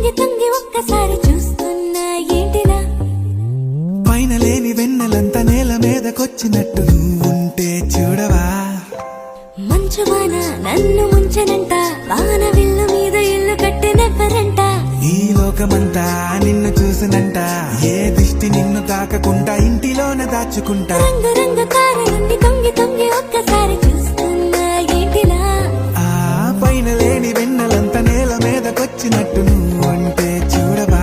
తొంగి తొంగి ఒక్కసారి చూస్తున్నా ఏంటిలా పైన లేని వెన్నెలంతా నేల మీదకొచ్చినట్టు నువ్వుంటే చూడవా మంచువాన నన్ను ముంచనంట వాన విల్లు మీద ఇల్లు కట్టినెవ్వరంట ఈ లోకమంతా నిన్ను చూసినంట ఏ దిష్టి నిన్ను తాకకుండా ఇంటిలోనే దాచుకుంటా రంగు రంగు కారు నుండి తొంగి తొంగి ఒక్కసారి చూస్తున్నా ఏంటిలా ఆ పైన లేని వెన్నెలంతా నేల మీదకొచ్చినట్టు నువ్వుంటే చూడవా